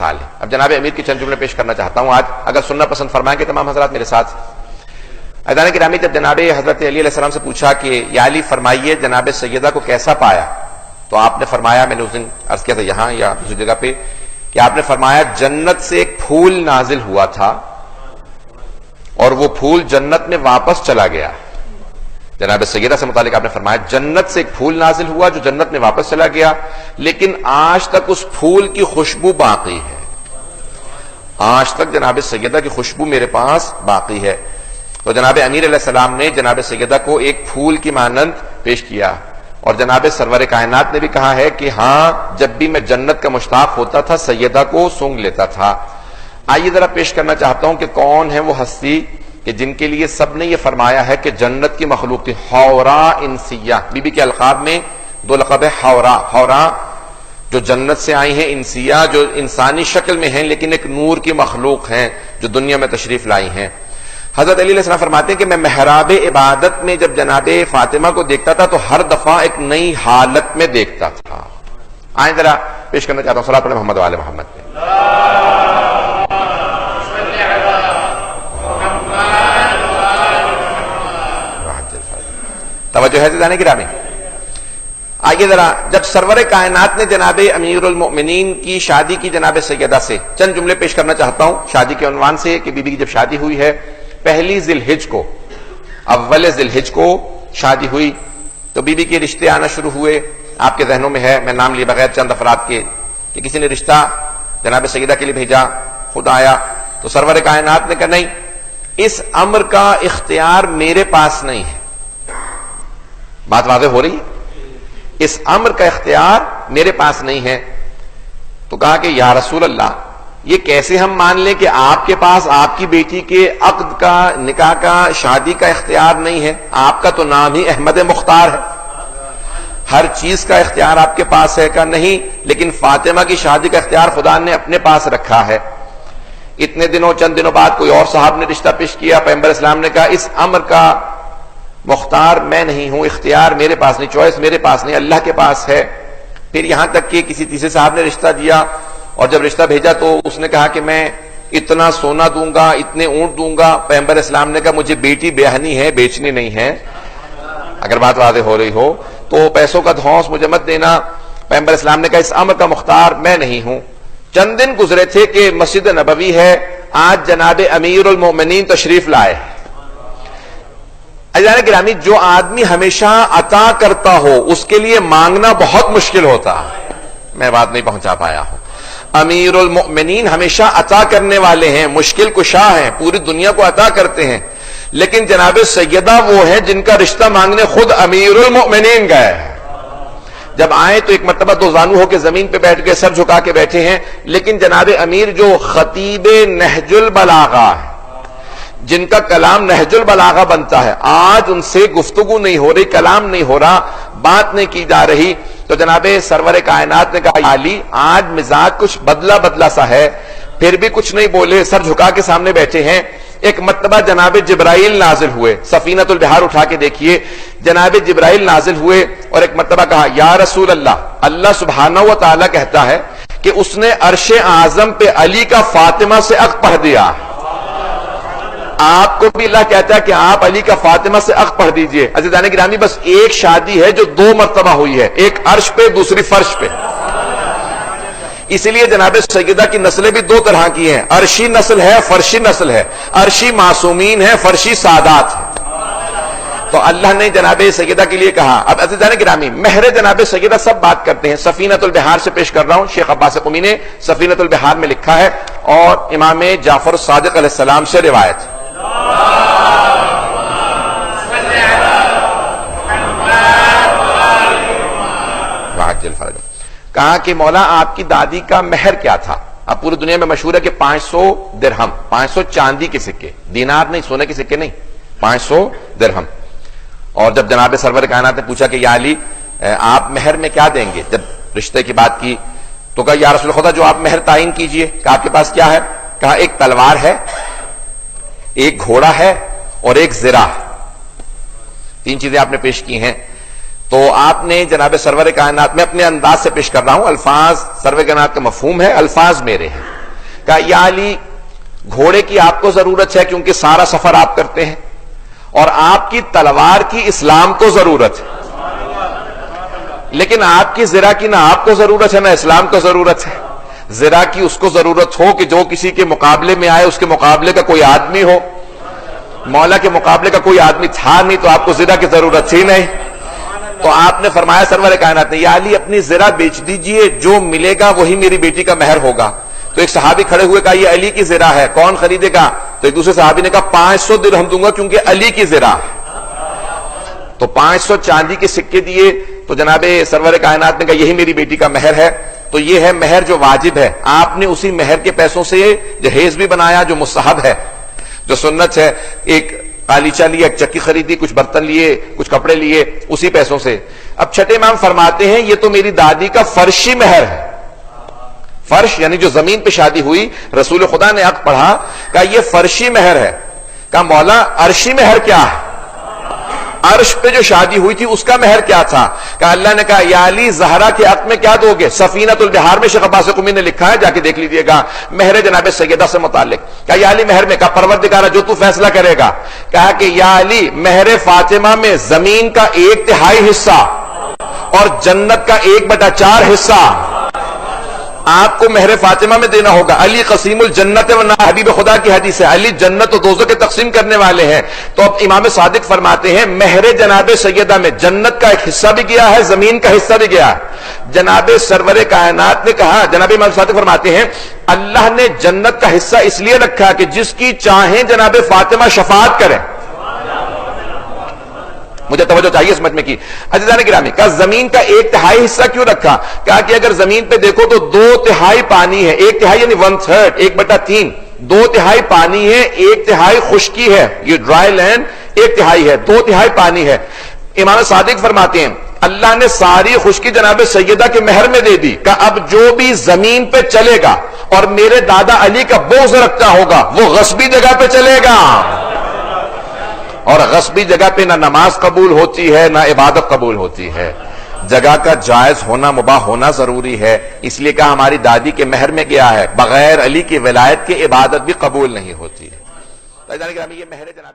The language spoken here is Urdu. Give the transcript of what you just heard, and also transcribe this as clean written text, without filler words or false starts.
حال ہے. اب جناب امیر کی چند جملے پیش کرنا چاہتا ہوں آج, اگر سننا پسند فرمائیں گے تمام حضرات میرے ساتھ. عزیزان گرامی, جب جناب حضرت علی علیہ السلام سے پوچھا کہ یا علی فرمائیے جناب سیدہ کو کیسا پایا, تو آپ نے فرمایا, میں نے اس دن عرض کیا تھا یہاں یا دوسری جگہ پہ, کہ آپ نے فرمایا جنت سے ایک پھول نازل ہوا تھا اور وہ پھول جنت میں واپس چلا گیا. جناب سیدہ سے متعلق آپ نے فرمایا جنت سے ایک پھول نازل ہوا جو جنت میں واپس چلا گیا, لیکن آج تک اس پھول کی خوشبو باقی ہے. آج تک جناب سیدہ کی خوشبو میرے پاس باقی ہے. تو جناب امیر علیہ السلام نے جناب سیدہ کو ایک پھول کی مانند پیش کیا, اور جناب سرور کائنات نے بھی کہا ہے کہ ہاں جب بھی میں جنت کا مشتاق ہوتا تھا سیدہ کو سونگ لیتا تھا. آئیے ذرا پیش کرنا چاہتا ہوں کہ کون ہے وہ ہستی کہ جن کے لیے سب نے یہ فرمایا ہے کہ جنت کی مخلوق تھی. حورا انسیہ, بی بی کے القاب میں دو لقب ہے. حورا, حورا جو جنت سے آئی ہیں, انسیہ جو انسانی شکل میں ہیں لیکن ایک نور کی مخلوق ہیں جو دنیا میں تشریف لائی ہیں. حضرت علی علیہ السلام فرماتے ہیں کہ میں محراب عبادت میں جب جناب فاطمہ کو دیکھتا تھا تو ہر دفعہ ایک نئی حالت میں دیکھتا تھا. آئیں ذرا پیش کرنا چاہتا ہوں صلاۃ علی محمد وعلی محمد پہ. توجہ ہے عزیزان گرامی. آئیے ذرا, جب سرور کائنات نے جناب امیر المؤمنین کی شادی کی جناب سیدہ سے, چند جملے پیش کرنا چاہتا ہوں شادی کے عنوان سے کہ بی بی کی جب شادی ہوئی ہے پہلی ذی الحج کو, اول ذی الحج کو شادی ہوئی, تو بی بی کے رشتے آنا شروع ہوئے. آپ کے ذہنوں میں ہے, میں نام لیے بغیر چند افراد کے, کہ کسی نے رشتہ جناب سیدہ کے لیے بھیجا, خود آیا, تو سرور کائنات نے کہا نہیں, اس امر کا اختیار میرے پاس نہیں ہے. بات واضح ہو رہی ہے, اس امر کا اختیار میرے پاس نہیں ہے. تو کہا کہ یا رسول اللہ, یہ کیسے ہم مان لیں کہ آپ کے پاس آپ کی بیٹی کے عقد کا, نکاح کا, شادی کا اختیار نہیں ہے؟ آپ کا تو نام ہی احمد مختار ہے, ہر چیز کا اختیار آپ کے پاس ہے. کا نہیں, لیکن فاطمہ کی شادی کا اختیار خدا نے اپنے پاس رکھا ہے. اتنے دنوں, چند دنوں بعد کوئی اور صاحب نے رشتہ پیش کیا, پیغمبر اسلام نے کہا اس امر کا مختار میں نہیں ہوں, اختیار میرے پاس نہیں, چوائس میرے پاس نہیں, اللہ کے پاس ہے. پھر یہاں تک کہ کسی تیسرے صاحب نے رشتہ دیا, اور جب رشتہ بھیجا تو اس نے کہا کہ میں اتنا سونا دوں گا, اتنے اونٹ دوں گا. پیغمبر اسلام نے کہا مجھے بیٹی بیاہنی ہے, بیچنی نہیں ہے. اگر بات واضح ہو رہی ہو تو پیسوں کا دھونس مجھے مت دینا. پیغمبر اسلام نے کہا اس امر کا مختار میں نہیں ہوں. چند دن گزرے تھے کہ مسجد نبوی ہے, آج جناب امیر المومنین تشریف لائے. عزیزان گرامی, جو آدمی ہمیشہ عطا کرتا ہو اس کے لیے مانگنا بہت مشکل ہوتا ہے. میں بات نہیں پہنچا پایا ہوں. امیر المؤمنین ہمیشہ عطا کرنے والے ہیں, مشکل کشا ہیں, پوری دنیا کو عطا کرتے ہیں, لیکن جناب سیدہ وہ ہیں جن کا رشتہ مانگنے خود امیر المؤمنین گئے. جب آئے تو ایک مرتبہ دو زانو ہو کے زمین پہ بیٹھ کے سر جھکا کے بیٹھے ہیں, لیکن جناب امیر جو خطیب نہج البلاغہ ہے, جن کا کلام نہج البلاغہ بنتا ہے, آج ان سے گفتگو نہیں ہو رہی, کلام نہیں ہو رہا, بات نہیں کی جا رہی. تو جناب سرور کائنات نے کہا علی آج مزاج کچھ بدلا بدلا سا ہے. پھر بھی کچھ نہیں بولے, سر جھکا کے سامنے بیٹھے ہیں. ایک مرتبہ جناب جبرائیل نازل ہوئے, سفینۃ البحار اٹھا کے دیکھیے, جناب جبرائیل نازل ہوئے اور ایک مرتبہ کہا یا رسول اللہ, اللہ سبحانہ و تعالی کہتا ہے کہ اس نے عرش اعظم پہ علی کا فاطمہ سے عقد پڑھ دیا. آپ کو بھی اللہ کہتا ہے کہ آپ علی کا فاطمہ سے عقد پڑھ دیجئے. عزیزان گرامی, بس ایک شادی ہے جو دو مرتبہ ہوئی ہے, ایک عرش پہ دوسری فرش پہ. اسی لیے جناب سیدہ کی نسلیں بھی دو طرح کی ہیں, عرشی نسل ہے, فرشی نسل ہے. عرشی معصومین ہے, فرشی سادات ہے. تو اللہ نے جناب سیدہ کے لیے کہا. اب عزیزان گرامی, مہر جناب سیدہ سب بات کرتے ہیں. سفینۃ البحار سے پیش کر رہا ہوں, شیخ عباس قمی نے سفینۃ البحار میں لکھا ہے, اور امام جعفر صادق علیہ السلام سے روایت. کہا کہ مولا آپ کی دادی کا مہر کیا تھا؟ اب پوری دنیا میں مشہور ہے کہ 500 درہم, 500 چاندی کے سکے, دینار نہیں, سونے کے سکے نہیں, 500 درہم. اور جب جناب سرور کائنات نے پوچھا کہ یا علی آپ مہر میں کیا دیں گے, جب رشتے کی بات کی تو کہا یا رسول خدا جو آپ مہر تعین کیجئے. کہ آپ کے پاس کیا ہے؟ کہا ایک تلوار ہے, ایک گھوڑا ہے اور ایک زرہ. 3 چیزیں آپ نے پیش کی ہیں. تو آپ نے جناب سرور کائنات میں اپنے انداز سے پیش کر رہا ہوں، الفاظ سرور کائنات کا مفہوم ہے، الفاظ میرے ہیں، کہا یا علی گھوڑے کی آپ کو ضرورت ہے کیونکہ سارا سفر آپ کرتے ہیں، اور آپ کی تلوار کی اسلام کو ضرورت ہے، لیکن آپ کی زرہ کی نہ آپ کو ضرورت ہے نہ اسلام کو ضرورت ہے۔ زرہ کی اس کو ضرورت ہو کہ جو کسی کے مقابلے میں آئے، اس کے مقابلے کا کوئی آدمی ہو، مولا کے مقابلے کا کوئی آدمی تھا نہیں تو آپ کو زرہ کی ضرورت تھی نہیں، تو آپ نے فرمایا سرور کائنات نے یا علی اپنی زرہ بیچ دیجئے، جو ملے گا وہی میری بیٹی کا مہر ہوگا۔ تو ایک صحابی کھڑے ہوئے کہا یہ علی کی زرہ ہے، کون خریدے گا؟ تو ایک دوسرے صحابی نے کہا 500 درہم دوں گا کیونکہ علی کی زرہ ہے۔ تو 500 چاندی کے سکے دیے، تو جناب سرور کائنات نے کہا یہی میری بیٹی کا مہر ہے۔ تو یہ ہے مہر جو واجب ہے، آپ نے اسی مہر کے پیسوں سے جہیز بھی بنایا جو مستحب ہے، جو سنت ہے، ایک قالیچہ لیا، ایک چکی خریدی، کچھ برتن لیے، کچھ کپڑے لیے اسی پیسوں سے۔ اب چھٹے امام فرماتے ہیں یہ تو میری دادی کا فرشی مہر ہے، فرش یعنی جو زمین پہ شادی ہوئی، رسول خدا نے حق پڑھا، کہا یہ فرشی مہر ہے۔ کہا مولا عرشی مہر کیا ہے؟ عرش پہ جو شادی ہوئی تھی اس کا مہر کیا تھا؟ کہا اللہ نے کہا یا علی زہرا کے حق میں کیا دو گے؟ سفینۃ البحار میں شیخ عباس قمی نے لکھا ہے، جا کے دیکھ لیجئے گا، مہر جناب سیدہ سے متعلق۔ کہا یا علی مہر میں؟ کہا پروردگارہ جو تو فیصلہ کرے گا۔ کہا کہ یا علی مہر فاطمہ میں زمین کا 1/3 حصہ اور جنت کا 1/4 حصہ آپ کو مہر فاطمہ میں دینا ہوگا۔ علی قسیم الجنت، ورنہ حبیب خدا کی حدیث ہے علی جنت و دوزخ کے تقسیم کرنے والے ہیں۔ تو اب امام صادق فرماتے ہیں مہر جناب سیدہ میں جنت کا ایک حصہ بھی گیا ہے، زمین کا حصہ بھی گیا ہے۔ جناب سرور کائنات نے کہا، جناب امام صادق فرماتے ہیں اللہ نے جنت کا حصہ اس لیے رکھا کہ جس کی چاہیں جناب فاطمہ شفاعت کریں۔ مجھے توجہ چاہیے اس مجمع کی عزیزان گرامی۔ کہا زمین کا 1/3 حصہ کیوں رکھا؟ کہا کہ اگر زمین پہ دیکھو تو 2/3 پانی ہے، 1/3 یعنی 1/3، 1/3، 2/3 پانی ہے، 1/3 خشکی ہے، یہ ڈرائی لینڈ 1/3 ہے، 2/3 پانی ہے۔ امام صادق فرماتے ہیں اللہ نے ساری خشکی جناب سیدہ کے مہر میں دے دی، کہ اب جو بھی زمین پہ چلے گا اور میرے دادا علی کا بغض رکھتا ہوگا وہ غصبی جگہ پہ چلے گا، اور غصبی جگہ پہ نہ نماز قبول ہوتی ہے نہ عبادت قبول ہوتی ہے۔ جگہ کا جائز ہونا، مباح ہونا ضروری ہے، اس لیے کہ ہماری دادی کے مہر میں گیا ہے، بغیر علی کی ولایت کی عبادت بھی قبول نہیں ہوتی ہے۔ یہ مہر جناب